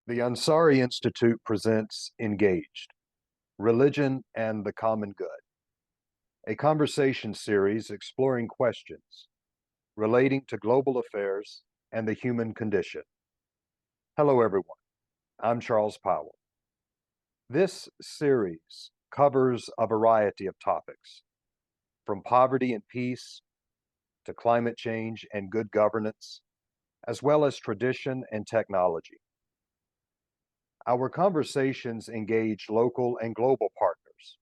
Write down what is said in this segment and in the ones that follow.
The Ansari Institute presents Engaged: Religion and the Common Good, a conversation series exploring questions relating to global affairs and the human condition. Hello, everyone. I'm Charles Powell. This series covers a variety of topics, from poverty and peace to climate change and good governance, as well as tradition and technology. Our conversations engage local and global partners,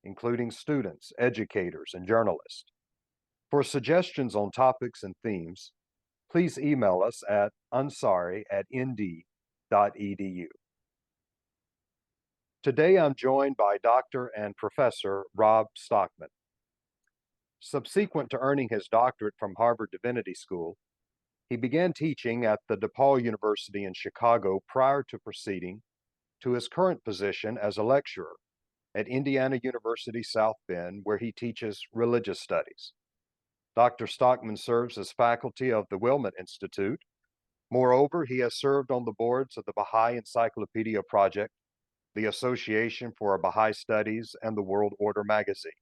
including students, educators, and journalists. For suggestions on topics and themes, please email us at ansari@nd.edu. Today I'm joined by Dr. and Professor Rob Stockman. Subsequent to earning his doctorate from Harvard Divinity School, he began teaching at the DePaul University in Chicago prior to proceeding to his current position as a lecturer at Indiana University South Bend, where he teaches religious studies. Dr. Stockman serves as faculty of the Wilmot Institute. Moreover, he has served on the boards of the Baha'i Encyclopedia Project, the Association for Baha'i Studies, and the World Order magazine.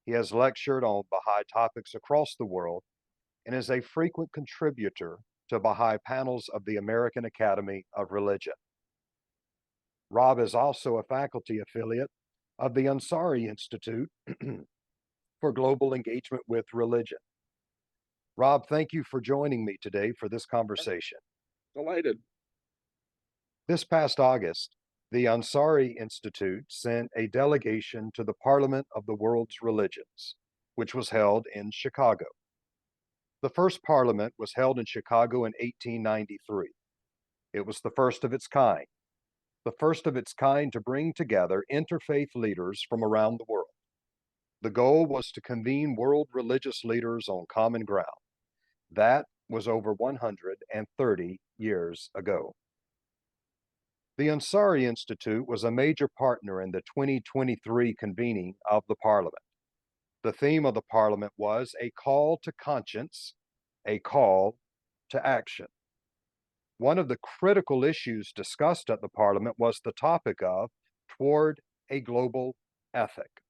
He has lectured on Baha'i topics across the world and is a frequent contributor to Baha'i panels of the American Academy of Religion. Rob is also a faculty affiliate of the Ansari Institute for Global Engagement with Religion. Rob, thank you for joining me today for this conversation. Delighted. This past August, the Ansari Institute sent a delegation to the Parliament of the World's Religions, which was held in Chicago. The first parliament was held in Chicago in 1893. It was the first of its kind to bring together interfaith leaders from around the world. The goal was to convene world religious leaders on common ground. That was over 130 years ago. The Ansari Institute was a major partner in the 2023 convening of the Parliament. The theme of the Parliament was a call to conscience, a call to action. One of the critical issues discussed at the Parliament was the topic of toward a global ethic.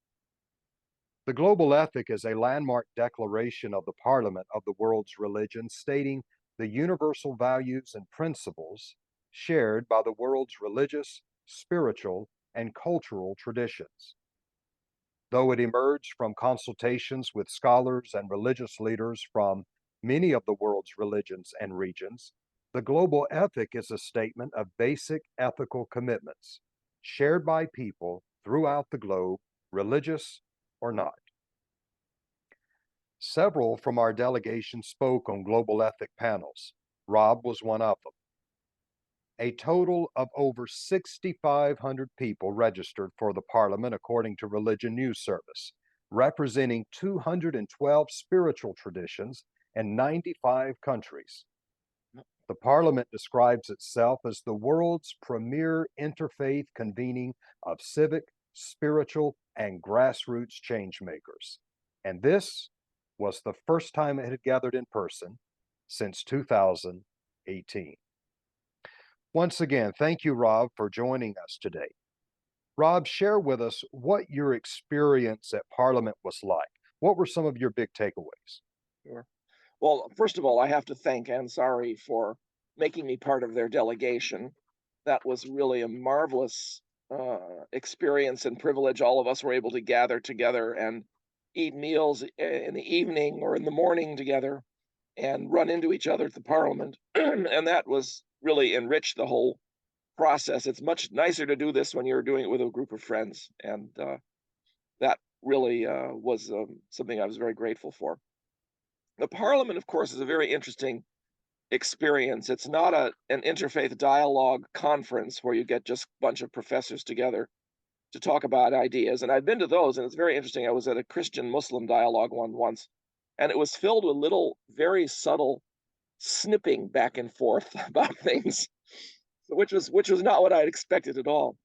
The global ethic is a landmark declaration of the Parliament of the world's religions, stating the universal values and principles shared by the world's religious, spiritual, and cultural traditions. Though it emerged from consultations with scholars and religious leaders from many of the world's religions and regions, the global ethic is a statement of basic ethical commitments shared by people throughout the globe, religious or not. Several from our delegation spoke on global ethic panels. Rob was one of them. A total of over 6,500 people registered for the Parliament, according to Religion News Service, representing 212 spiritual traditions and 95 countries. The Parliament describes itself as the world's premier interfaith convening of civic, spiritual, and grassroots change makers. And this was the first time it had gathered in person since 2018. Once again, thank you, Rob, for joining us today. Rob, share with us what your experience at Parliament was like. What were some of your big takeaways? Sure. Well, first of all, I have to thank Ansari for making me part of their delegation. That was really a marvelous experience and privilege. All of us were able to gather together and eat meals in the evening or in the morning together and run into each other at the Parliament. And that was really enriched the whole process. It's much nicer to do this when you're doing it with a group of friends. And that really was something I was very grateful for. The Parliament, of course, is a very interesting experience. It's not an interfaith dialogue conference where you get just a bunch of professors together to talk about ideas. And I've been to those, and it's very interesting. I was at a Christian Muslim dialogue one once, and it was filled with little, very subtle snipping back and forth about things, which was not what I had expected at all.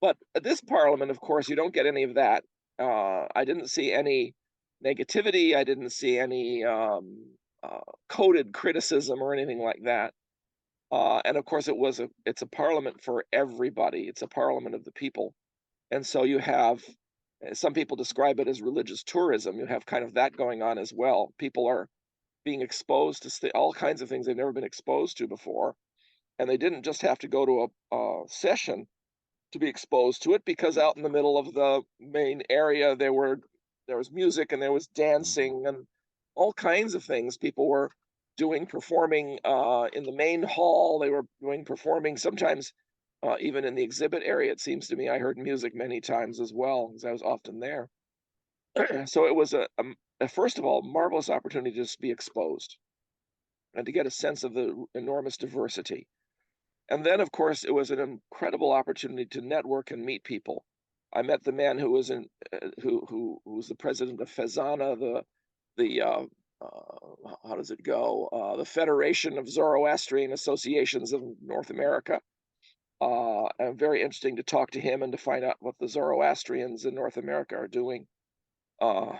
But at this Parliament, of course, you don't get any of that. I didn't see any negativity. I didn't see any coded criticism or anything like that. And of course, it's a parliament for everybody. It's a parliament of the people. And so you have some people describe it as religious tourism. You have kind of that going on as well. People are being exposed to all kinds of things they've never been exposed to before, and they didn't just have to go to a session to be exposed to it, because out in the middle of the main area there was music and there was Mhm. dancing and all kinds of things people were doing, performing in the main hall. They were doing performing sometimes even in the exhibit area. It seems to me I heard music many times as well, because I was often there. So it was a first of all marvelous opportunity to just be exposed and to get a sense of the enormous diversity. And then, of course, it was an incredible opportunity to network and meet people. I met the man who was who was the president of Fezana, the how does it go? The Federation of Zoroastrian Associations of North America. And very interesting to talk to him and to find out what the Zoroastrians in North America are doing. Uh,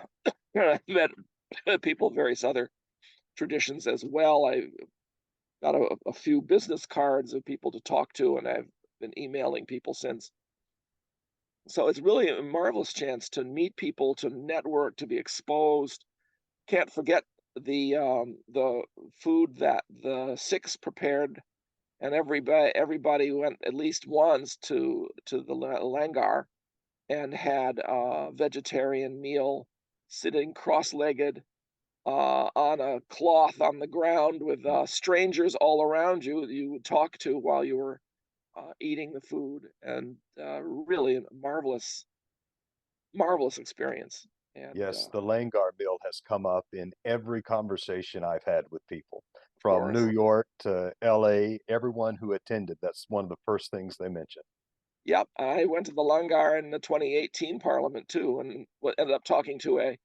I met people of various other traditions as well. I got a few business cards of people to talk to, and I've been emailing people since. So it's really a marvelous chance to meet people, to network, to be exposed. Can't forget the food that the Sikhs prepared, and everybody went at least once to the langar and had a vegetarian meal, sitting cross-legged on a cloth on the ground with strangers all around you that you would talk to while you were eating the food, and really a marvelous experience. And Yes, the Langar meal has come up in every conversation I've had with people of from New course, York to LA. Everyone who attended, that's one of the first things they mention. yep, I went to the Langar in the 2018 Parliament too, and ended up talking to a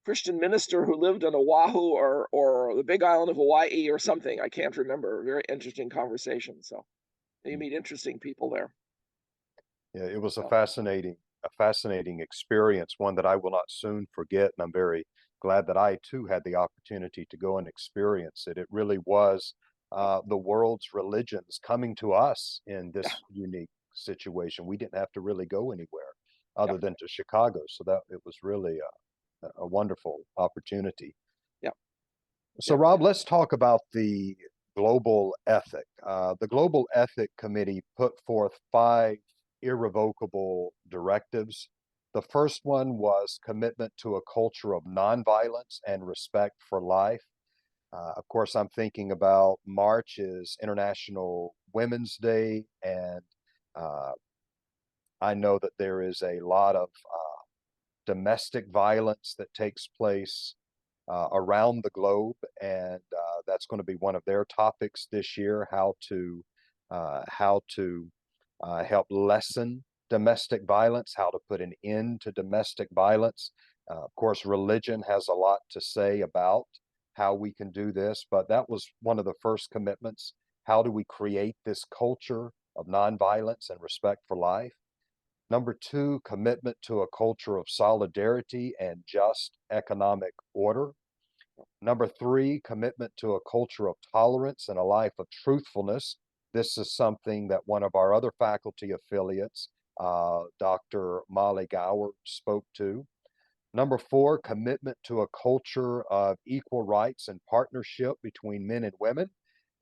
Christian minister who lived on Oahu or the Big Island of Hawaii or something. I can't remember. Very interesting conversation. So you Mm. meet interesting people there. Yeah, it was So a fascinating experience, one that I will not soon forget, and I'm very glad that I too had the opportunity to go and experience it. It really was the world's religions coming to us in yeah, this unique situation. We didn't have to really go anywhere yeah, other than to Chicago, so that it was really a wonderful opportunity. yeah, So, yeah. Rob, let's talk about the global ethic. The Global Ethic Committee put forth five irrevocable directives. The first one was commitment to a culture of nonviolence and respect for life. Of course, I'm thinking about March is International Women's Day, and uh, I know that there is a lot of domestic violence that takes place around the globe, and that's going to be one of their topics this year: how to help lessen domestic violence, how to put an end to domestic violence. Of course, religion has a lot to say about how we can do this, but that was one of the first commitments. How do we create this culture of nonviolence and respect for life? Number two, commitment to a culture of solidarity and just economic order. Number three, commitment to a culture of tolerance and a life of truthfulness. This is something that one of our other faculty affiliates, Dr. Molly Gower, spoke to. Number four, commitment to a culture of equal rights and partnership between men and women.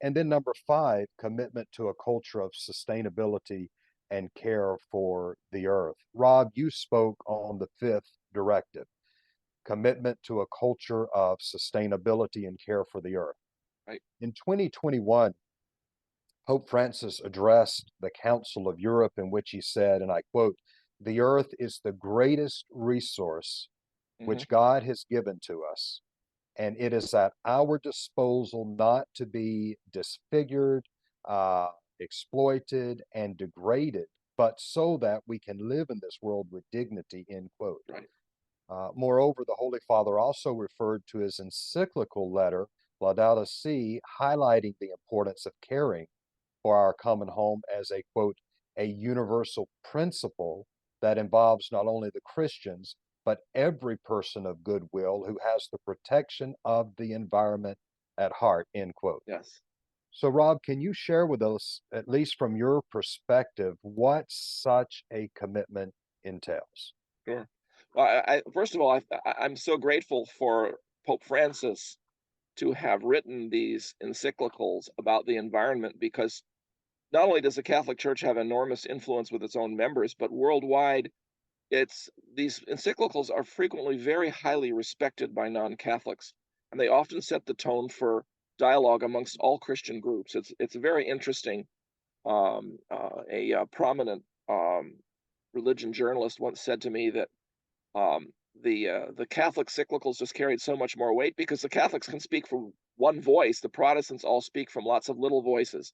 And then number five, commitment to a culture of sustainability and care for the earth. Rob, you spoke on the fifth directive, commitment to a culture of sustainability and care for the earth. Right. In 2021, Pope Francis addressed the Council of Europe in which he said, and I quote, "The earth is the greatest resource Hmm. which God has given to us, and it is at our disposal not to be disfigured, exploited, and degraded, but so that we can live in this world with dignity," end quote. Right. Moreover, the Holy Father also referred to his encyclical letter, Laudato Si, highlighting the importance of caring for our common home as a quote, a universal principle that involves not only the Christians, but every person of goodwill who has the protection of the environment at heart, end quote. Yes. So, Rob, can you share with us, at least from your perspective, what such a commitment entails? Sure. Well, first of all, I'm so grateful for Pope Francis to have written these encyclicals about the environment because not only does the Catholic Church have enormous influence with its own members, but worldwide, it's these encyclicals are frequently very highly respected by non-Catholics, and they often set the tone for dialogue amongst all Christian groups. It's very interesting. A prominent religion journalist once said to me that the Catholic cyclicals just carried so much more weight because the Catholics can speak from one voice. The Protestants all speak from lots of little voices,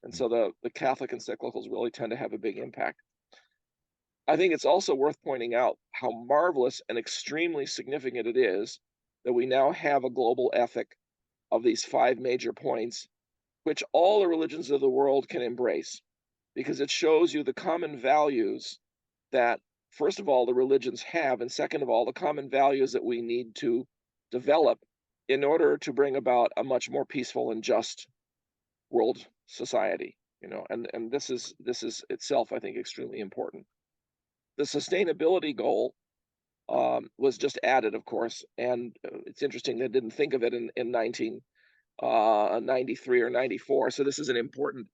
and so the Catholic encyclicals really tend to have a big impact. I think it's also worth pointing out how marvelous and extremely significant it is that we now have a global ethic of these five major points, which all the religions of the world can embrace, because it shows you the common values that, first of all, the religions have, and second of all, the common values that we need to develop in order to bring about a much more peaceful and just world society. And this is itself, I think, extremely important. The sustainability goal was just added, of course, and it's interesting they didn't think of it in 1993 or 94. So this is an important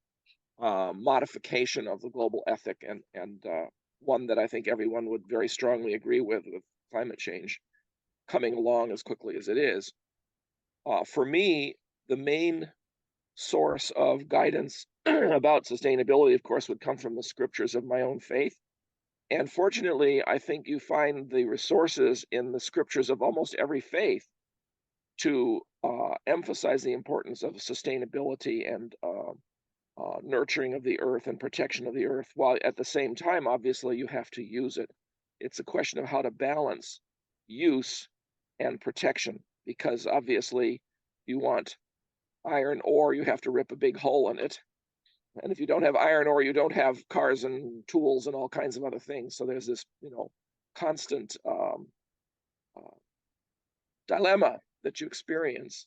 modification of the global ethic, and one that I think everyone would very strongly agree with climate change coming along as quickly as it is. For me, the main source of guidance about sustainability, of course, would come from the scriptures of my own faith. And fortunately, I think you find the resources in the scriptures of almost every faith to emphasize the importance of sustainability and nurturing of the earth and protection of the earth, while at the same time, obviously, you have to use it. It's a question of how to balance use and protection, because obviously, you want iron ore, you have to rip a big hole in it. And if you don't have iron ore, you don't have cars and tools and all kinds of other things. So there's this, constant uh, dilemma that you experience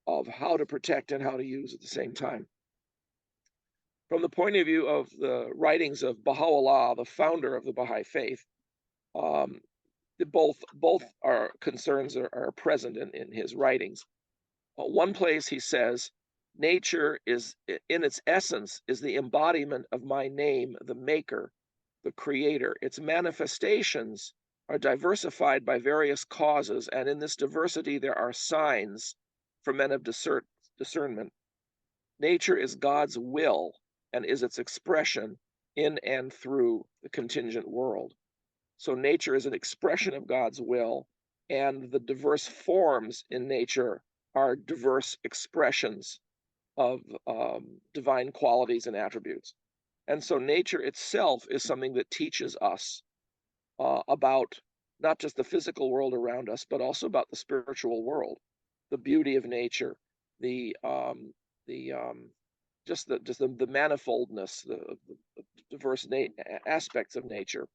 of how to protect and how to use at the same time. From the point of view of the writings of Baha'u'llah, the founder of the Baha'i faith, um, both our concerns are present in his writings. One place he says, nature is, in its essence, is the embodiment of my name, the maker, the creator. Its manifestations are diversified by various causes, and in this diversity there are signs for men of discernment. Nature is God's will and is its expression in and through the contingent world. So nature is an expression of God's will, and the diverse forms in nature are diverse expressions of divine qualities and attributes. And so nature itself is something that teaches us about not just the physical world around us, but also about the spiritual world, the beauty of nature, the the just the manifoldness, the diverse aspects of nature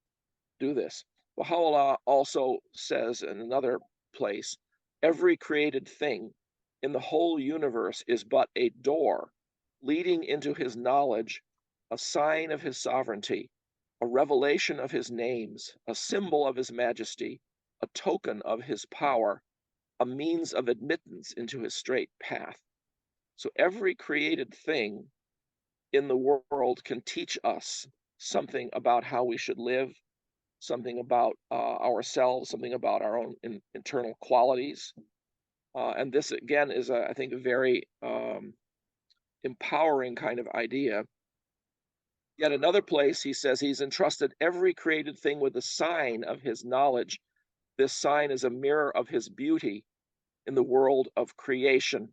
do this. Baha'u'llah also says in another place, every created thing in the whole universe is but a door leading into his knowledge, a sign of his sovereignty, a revelation of his names, a symbol of his majesty, a token of his power, a means of admittance into his straight path. So every created thing in the world can teach us something about how we should live, something about ourselves, something about our own internal qualities. And this, again, is, I think, a very empowering kind of idea. Yet another place, he says he's entrusted every created thing with a sign of his knowledge. This sign is a mirror of his beauty in the world of creation.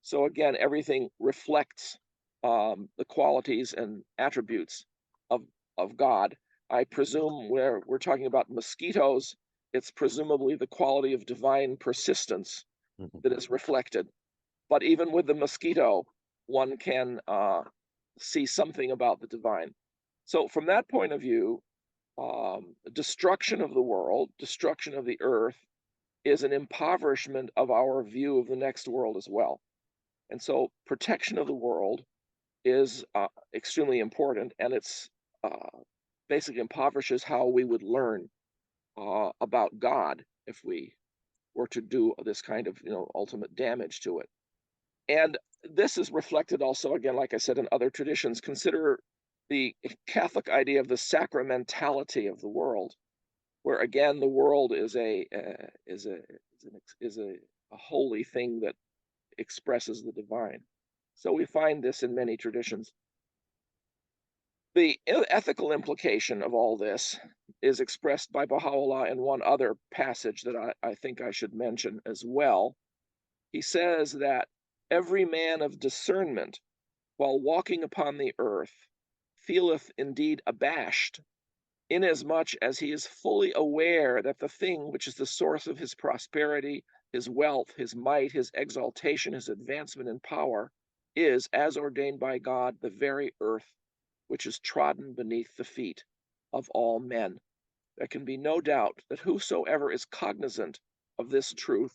So again, everything reflects the qualities and attributes of God. I presume where we're talking about mosquitoes, it's presumably the quality of divine persistence Mhm. that is reflected. But even with the mosquito, one can see something about the divine. So from that point of view, destruction of the world, destruction of the earth, is an impoverishment of our view of the next world as well. And so protection of the world is extremely important, and it's basically impoverishes how we would learn about God if we were to do this kind of ultimate damage to it. And this is reflected also, again, like I said, in other traditions. Consider the Catholic idea of the sacramentality of the world, where again the world is a holy thing that expresses the divine. So we find this in many traditions. The ethical implication of all this is expressed by Baha'u'llah in one other passage that I think I should mention as well. He says that every man of discernment, while walking upon the earth, feeleth indeed abashed, inasmuch as he is fully aware that the thing which is the source of his prosperity, his wealth, his might, his exaltation, his advancement in power, is, as ordained by God, the very earth which is trodden beneath the feet of all men. There can be no doubt that whosoever is cognizant of this truth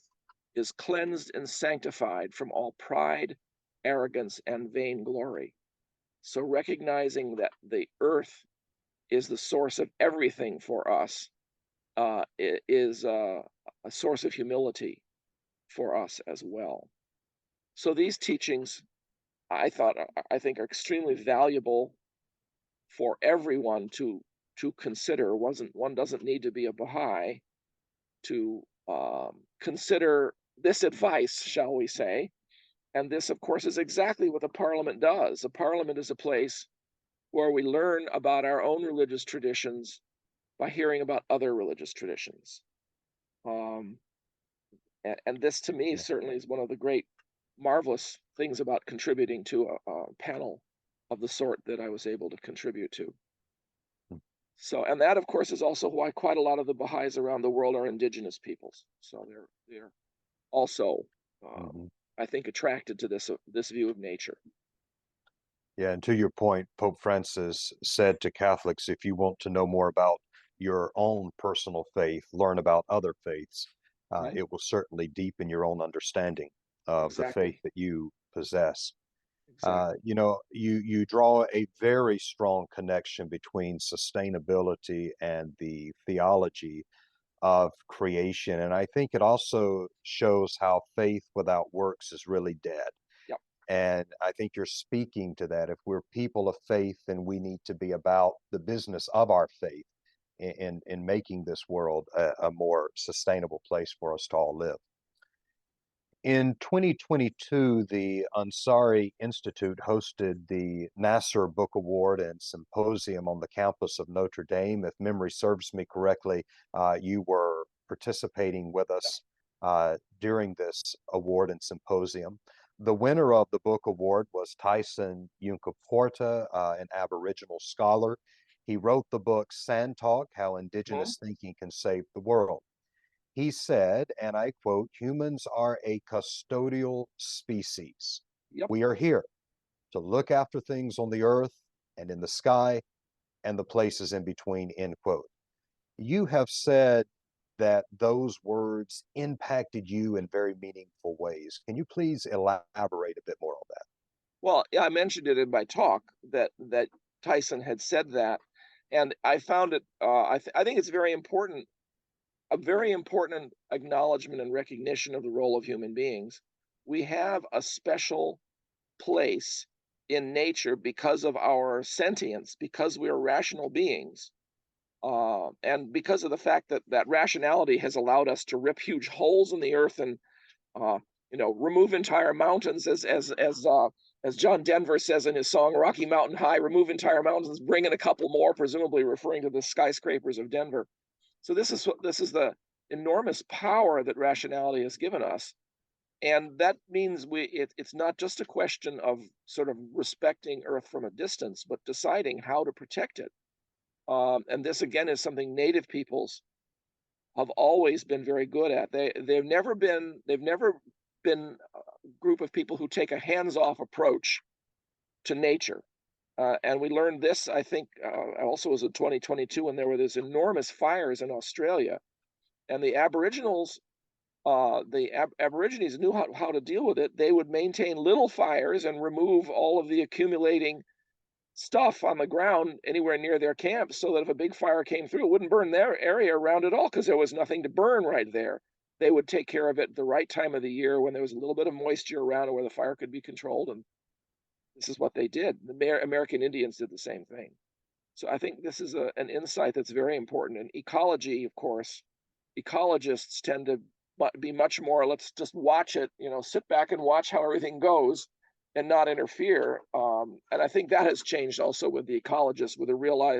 is cleansed and sanctified from all pride, arrogance, and vainglory. So, recognizing that the earth is the source of everything for us is a source of humility for us as well. So, these teachings, I think, are extremely valuable for everyone to consider. One doesn't need to be a Baha'i to consider this advice, shall we say. And this, of course, is exactly what the Parliament does. The Parliament is a place where we learn about our own religious traditions by hearing about other religious traditions. Um, and this, to me, Yeah. certainly is one of the great, marvelous things about contributing to a panel of the sort that I was able to contribute to. Mm. So, and that, of course, is also why quite a lot of the Baha'is around the world are indigenous peoples. So they're also, Mhm. I think, attracted to this view of nature. Yeah, and to your point, Pope Francis said to Catholics, if you want to know more about your own personal faith, learn about other faiths. Mhm. It will certainly deepen your own understanding of the faith Exactly, that you possess. exactly. You draw a very strong connection between sustainability and the theology of creation, and I think it also shows how faith without works is really dead. Yep. And I think you're speaking to that. If we're people of faith, then we need to be about the business of our faith in making this world a more sustainable place for us to all live. In 2022, the Ansari Institute hosted the Nasser Book Award and Symposium on the campus of Notre Dame. If memory serves me correctly, you were participating with us during this award and symposium. The winner of the book award was Tyson Yunkaporta, an Aboriginal scholar. He wrote the book Sand Talk: How Mhm. Indigenous Thinking Can Save the World. He said, and I quote, humans are a custodial species. Yep. We are here to look after things on the earth and in the sky and the places in between, end quote. You have said that those words impacted you in very meaningful ways. Can you please elaborate a bit more on that? Well, yeah, I mentioned it in my talk that Tyson had said that, and I found it. I think it's very important, a very important acknowledgement and recognition of the role of human beings. We have a special place in nature because of our sentience, because we are rational beings, and because of the fact that that rationality has allowed us to rip huge holes in the earth and uh, remove entire mountains, as John Denver says in his song "Rocky Mountain High," remove entire mountains, bring in a couple more, presumably referring to the skyscrapers of Denver. So this is the enormous power that rationality has given us, and that means it's not just a question of sort of respecting Earth from a distance, but deciding how to protect it. And this again is something Native peoples have always been very good at. They've never been a group of people who take a hands-off approach to nature. And we learned this, I think, also was in 2022 when there were these enormous fires in Australia, and the Aboriginals the Aborigines knew how to deal with it. They would maintain little fires and remove all of the accumulating stuff on the ground anywhere near their camp so that if a big fire came through, it wouldn't burn their area around at all because there was nothing to burn right there. They would take care of it the right time of the year when there was a little bit of moisture around and where the fire could be controlled. And this is what they did. The American Indians did the same thing. So I think this is an insight that's very important. And ecology, of course, ecologists tend to be much more, let's just watch it, sit back and watch how everything goes and not interfere. And I think that has changed also with the ecologists, with the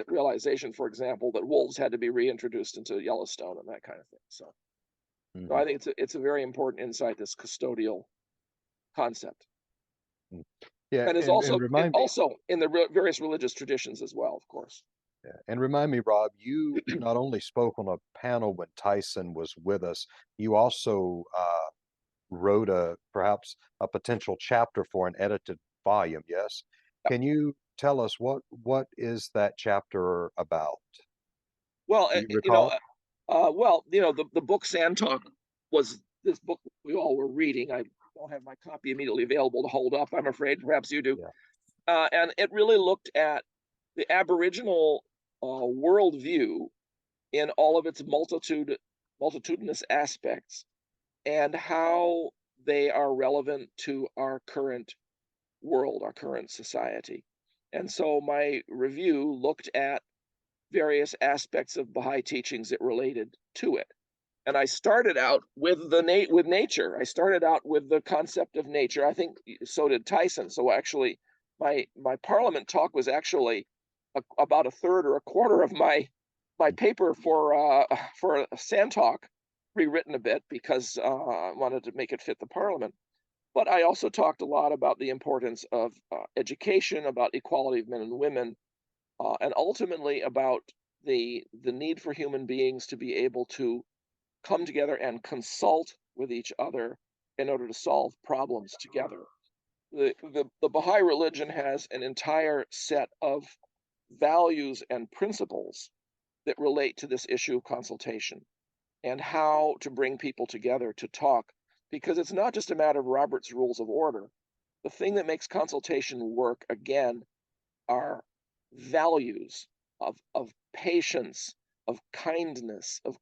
realization, for example, that wolves had to be reintroduced into Yellowstone and that kind of thing. So Hmm. I think it's a very important insight, this custodial concept, Yeah, and is and remind me, also in the various religious traditions as well, of course. yeah, and remind me, Rob, you not only spoke on a panel when Tyson was with us, you also wrote perhaps a potential chapter for an edited volume. Yes, can you tell us what is that chapter about? Well, Do you recall? the book Sand Talk was this book we all were reading. I don't have my copy immediately available to hold up, I'm afraid. Perhaps you do. Yeah. And it really looked at the Aboriginal worldview in all of its multitudinous aspects and how they are relevant to our current world, our current society. And so my review looked at various aspects of Baha'i teachings that related to it. And I started out with with nature. I started out with the concept of nature. I think so did Tyson. So actually, my Parliament talk was actually about a third or a quarter of my paper for a Sand Talk, rewritten a bit because I wanted to make it fit the Parliament. But I also talked a lot about the importance of education, about equality of men and women, and ultimately about the need for human beings to be able to come together and consult with each other in order to solve problems together. The Baha'i religion has an entire set of values and principles that relate to this issue of consultation and how to bring people together to talk, because it's not just a matter of Robert's rules of order. The thing that makes consultation work, again, are values of patience, of kindness, of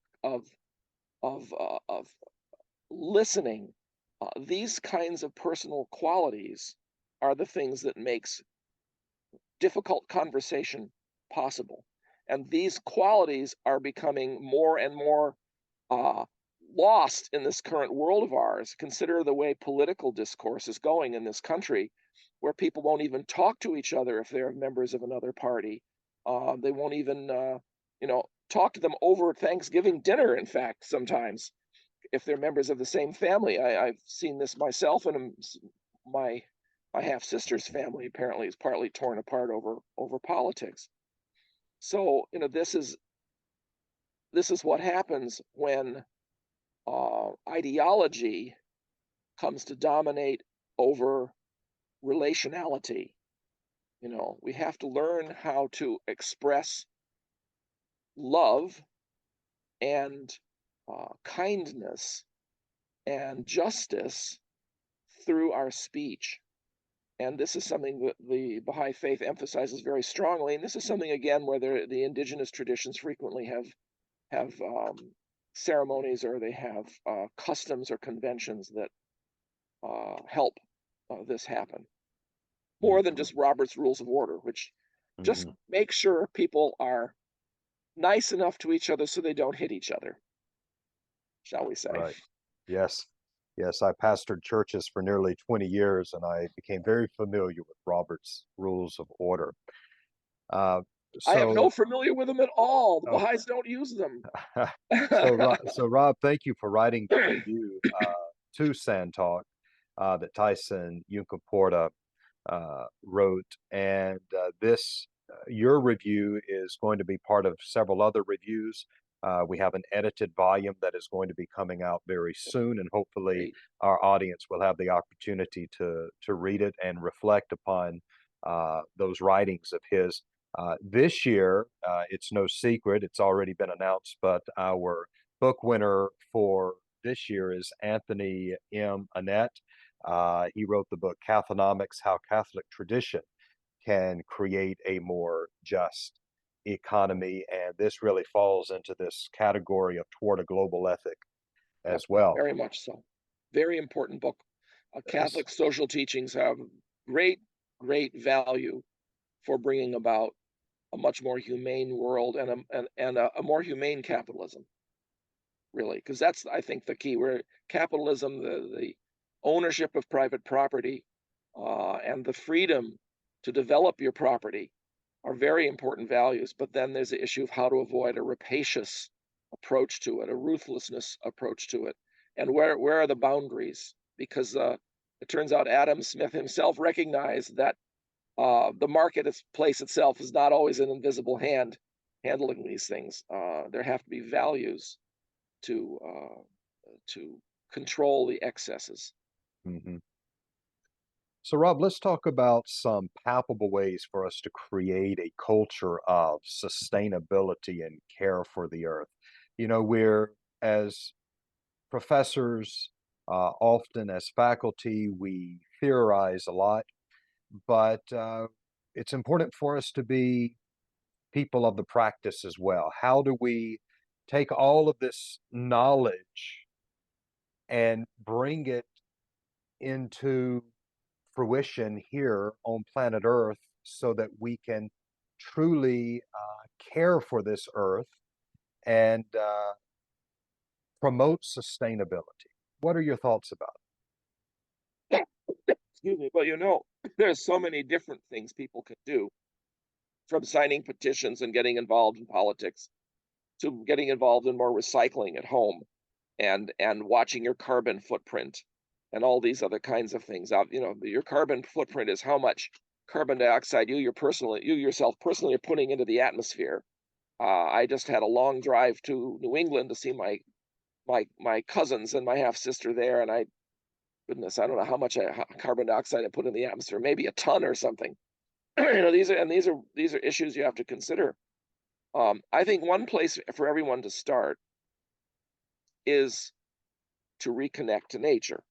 listening. These kinds of personal qualities are the things that makes difficult conversation possible. And these qualities are becoming more and more uh, lost in this current world of ours. Consider the way political discourse is going in this country, where people won't even talk to each other if they're members of another party. They won't even, talk to them over Thanksgiving dinner. In fact, sometimes if they're members of the same family, I've seen this myself, and my my half sister's family apparently is partly torn apart over politics. So this is what happens when ideology comes to dominate over relationality. We have to learn how to express love and kindness and justice through our speech. And this is something that the Baha'i faith emphasizes very strongly. And this is something, again, where the indigenous traditions frequently have ceremonies, or they have customs or conventions that help this happen, more than Hmm. just Robert's Rules of Order, which just Hmm. make sure people are nice enough to each other so they don't hit each other, shall we say. Right. Yes. Yes, I pastored churches for nearly 20 years and I became very familiar with Robert's Rules of Order. Uh, I have no so, familiar with them at all. The oh, Baha'is don't use them. Rob, thank you for writing the review to Sand Talk that Tyson Yunkaporta wrote. And your review is going to be part of several other reviews. We have an edited volume that is going to be coming out very soon, and hopefully Great. our audience will have the opportunity to read it and reflect upon those writings of his. This year, it's no secret, it's already been announced, but our book winner for this year is Anthony M. Annett. He wrote the book Cathonomics: How Catholic Tradition Can Create a More Just Economy. And this really falls into this category of toward a global ethic Yep, as well. very much so. Very important book. S- Catholic social teachings have great, great value for bringing about a much more humane world and a more humane capitalism, really, because that's, I think, the key. Where capitalism, the ownership of private property, and the freedom to develop your property are very important values. But then there's the issue of how to avoid a rapacious approach to it, a ruthlessness approach to it, and where are the boundaries? Because it turns out Adam Smith himself recognized that the marketplace itself is not always an invisible hand handling these things. There have to be values to control the excesses. mhm. So, Rob, let's talk about some palpable ways for us to create a culture of sustainability and care for the earth. We're, as professors, often as faculty, we theorize a lot, but it's important for us to be people of the practice as well. How do we take all of this knowledge and bring it into fruition here on planet Earth so that we can truly care for this earth and promote sustainability? What are your thoughts about Excuse me, but there's so many different things people can do, from signing petitions and getting involved in politics to getting involved in more recycling at home and watching your carbon footprint and all these other kinds of things out. Your carbon footprint is how much carbon dioxide you yourself personally are putting into the atmosphere. I just had a long drive to New England to see my cousins and my half sister there, and goodness, I don't know how much carbon dioxide I put in the atmosphere, maybe a ton or something. These are issues you have to consider. I think one place for everyone to start is to reconnect to nature.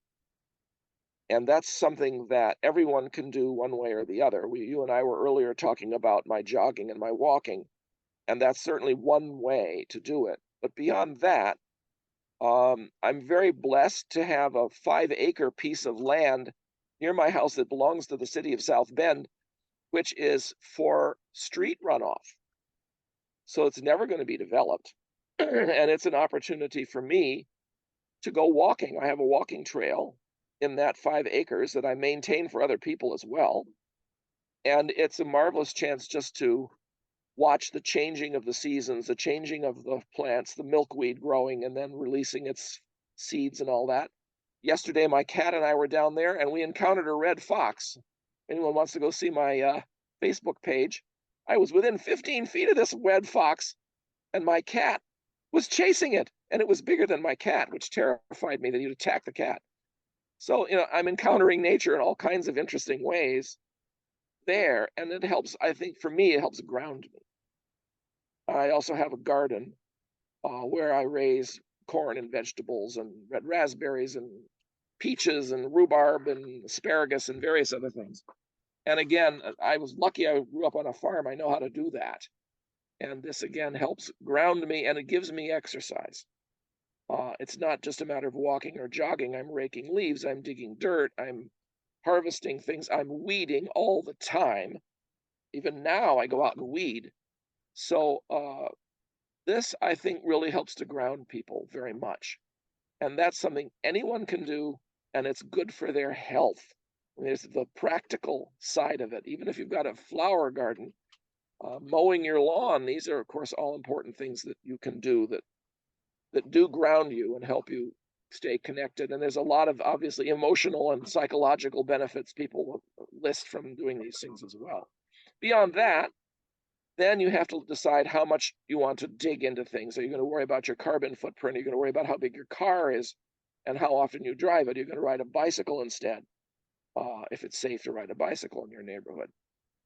And that's something that everyone can do one way or the other. You and I were earlier talking about my jogging and my walking, and that's certainly one way to do it. But beyond that, I'm very blessed to have a 5-acre piece of land near my house that belongs to the city of South Bend, which is for street runoff. So it's never going to be developed. And it's an opportunity for me to go walking. I have a walking trail in that 5 acres that I maintain for other people as well. And it's a marvelous chance just to watch the changing of the seasons, the changing of the plants, the milkweed growing and then releasing its seeds and all that. Yesterday, my cat and I were down there and we encountered a red fox. Anyone wants to go see my Facebook page? I was within 15 feet of this red fox, and my cat was chasing it, and it was bigger than my cat, which terrified me that he'd attack the cat. So, I'm encountering nature in all kinds of interesting ways there, and it helps. I think for me, it helps ground me. I also have a garden where I raise corn and vegetables and red raspberries and peaches and rhubarb and asparagus and various other things. And again, I was lucky I grew up on a farm. I know how to do that. And this again helps ground me and it gives me exercise. It's not just a matter of walking or jogging. I'm raking leaves, I'm digging dirt, I'm harvesting things, I'm weeding all the time. Even now, I go out and weed. So, this I think really helps to ground people very much. And that's something anyone can do, and it's good for their health. There's the practical side of it. Even if you've got a flower garden, mowing your lawn, these are, of course, all important things that you can do that do ground you and help you stay connected. And there's a lot of obviously emotional and psychological benefits people list from doing these things as well. Beyond that, then you have to decide how much you want to dig into things. Are you going to worry about your carbon footprint? Are you going to worry about how big your car is and how often you drive it? Are you going to ride a bicycle instead, if it's safe to ride a bicycle in your neighborhood?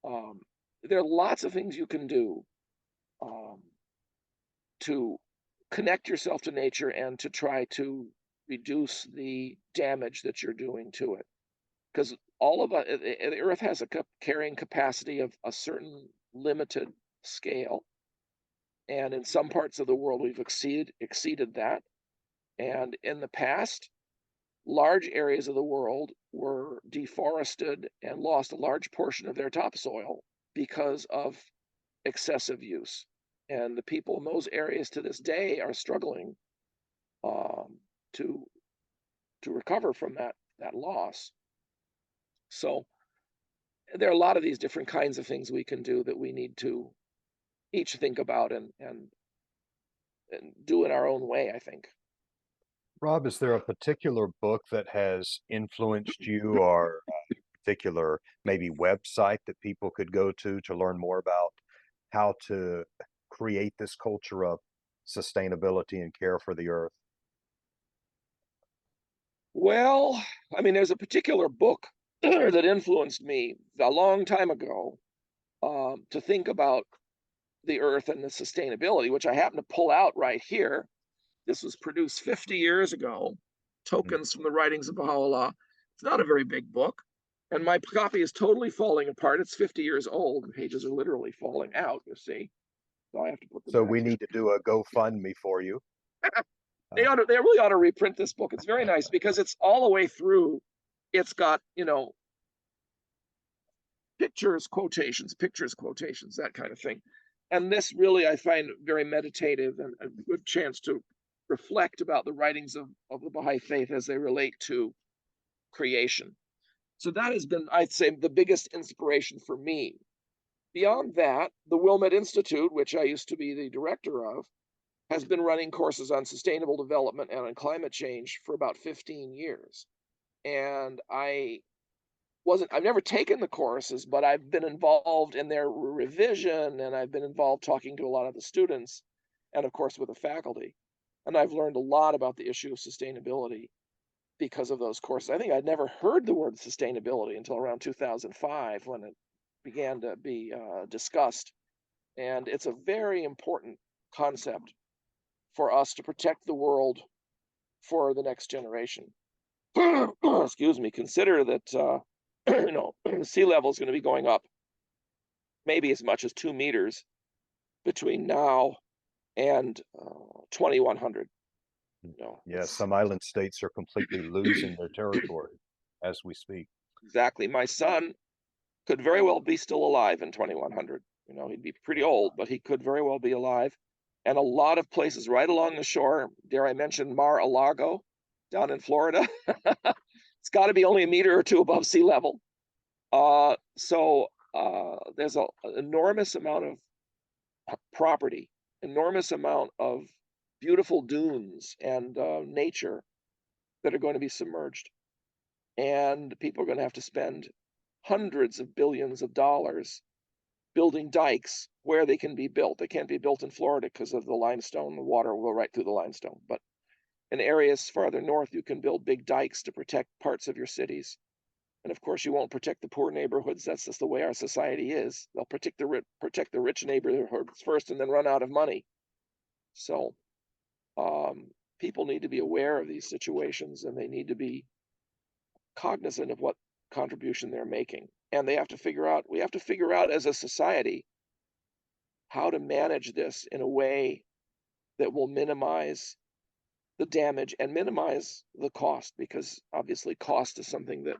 Um, there are lots of things you can do um, to connect yourself to nature and to try to reduce the damage that you're doing to it. Because all of the Earth has a carrying capacity of a certain limited scale, and in some parts of the world we've exceeded that. And in the past, large areas of the world were deforested and lost a large portion of their topsoil because of excessive use. And the people in those areas to this day are struggling um, to recover from that loss. So there are a lot of these different kinds of things we can do that we need to each think about and do in our own way, I think. Rob, is there a particular book that has influenced you, or a particular maybe website that people could go to learn more about how to create this culture of sustainability and care for the earth? Well, I mean, there's a particular book that influenced me a long time ago to think about the earth and the sustainability, which I happen to pull out right here. This was produced 50 years ago, Mm. Tokens from the Writings of Baha'u'llah. It's not a very big book, and my copy is totally falling apart. It's 50 years old. The pages are literally falling out, you see. So I have to put them So back we here. need to do a GoFundMe for you. They Uh, ought to, they really ought to reprint this book. It's very nice because it's all the way through. It's got, pictures, quotations, that kind of thing. And this really I find very meditative and a good chance to reflect about the writings of the Baha'i faith as they relate to creation. So that has been, I'd say, the biggest inspiration for me. Beyond that, the Wilmette Institute, which I used to be the director of, has been running courses on sustainable development and on climate change for about 15 years. And I've never taken the courses, but I've been involved in their revision and I've been involved talking to a lot of the students and, of course, with the faculty. And I've learned a lot about the issue of sustainability because of those courses. I think I'd never heard the word sustainability until around 2005 when it began to be discussed. And it's a very important concept for us to protect the world for the next generation. Excuse me. Consider that sea level is going to be going up maybe as much as 2 meters between now and 2100. yeah, It's some island states are completely losing their territory as we speak. exactly. My son could very well be still alive in 2100. He'd be pretty old, but he could very well be alive. And a lot of places right along the shore, dare I mention Mar-a-Lago down in Florida, it's got to be only a meter or two above sea level. So there's an enormous amount of property, enormous amount of beautiful dunes and nature that are going to be submerged. And people are going to have to spend hundreds of billions of dollars building dikes where they can be built. They can't be built in Florida because of the limestone. The water will go right through the limestone. But in areas farther north, you can build big dikes to protect parts of your cities. And of course, you won't protect the poor neighborhoods. That's just the way our society is. They'll protect the rich neighborhoods first and then run out of money. So people need to be aware of these situations and they need to be cognizant of what contribution they're making. And we have to figure out as a society how to manage this in a way that will minimize the damage and minimize the cost, because obviously cost is something that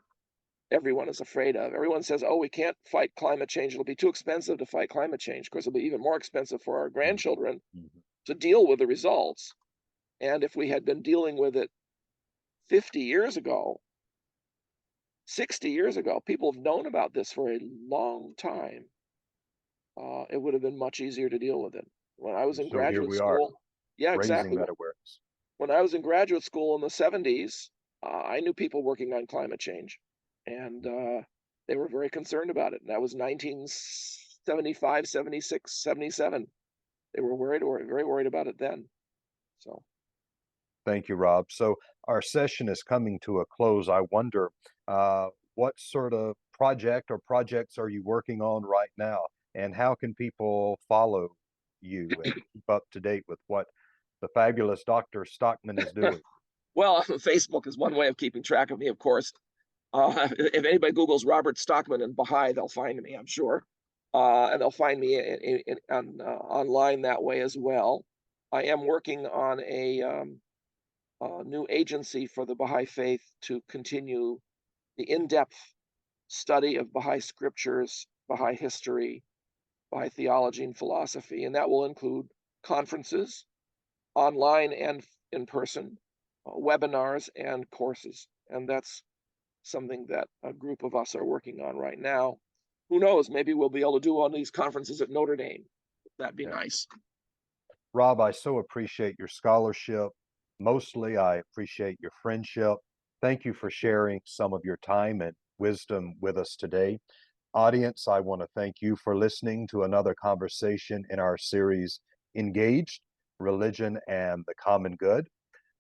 everyone is afraid of. Everyone says, oh, we can't fight climate change. It'll be too expensive to fight climate change. Of course, it'll be even more expensive for our grandchildren Mhm. to deal with the results. And if we had been dealing with it 50 years ago, 60 years ago, people have known about this for a long time. It would have been much easier to deal with it. When I was in So here graduate we are, school, yeah, raising exactly. that awareness. When I was in graduate school in the 70s, I knew people working on climate change, and they were very concerned about it. And that was 1975, 76, 77. They were very worried about it then. So, Thank you, Rob. So our session is coming to a close. I wonder, what sort of project or projects are you working on right now? And how can people follow you and keep up to date with what the fabulous Dr. Stockman is doing? Well, Facebook is one way of keeping track of me, of course. If anybody Googles Robert Stockman and Baha'i, they'll find me, I'm sure. And they'll find me online that way as well. I am working on a new agency for the Baha'i faith to continue the in depth study of Baha'i scriptures, Baha'i history, Baha'i theology, and philosophy. And that will include conferences, online and in person, webinars, and courses. And that's something that a group of us are working on right now. Who knows? Maybe we'll be able to do one of these conferences at Notre Dame. That'd be Yeah. nice. Rob, I so appreciate your scholarship. Mostly, I appreciate your friendship. Thank you for sharing some of your time and wisdom with us today. Audience, I want to thank you for listening to another conversation in our series, Engaged, Religion and the Common Good.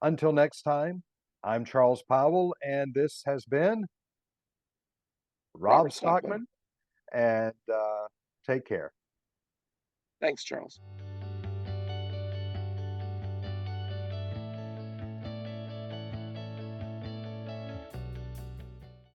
Until next time, I'm Charles Powell, and this has been Rob Robert Stockman. Stockman, and take care. Thanks, Charles.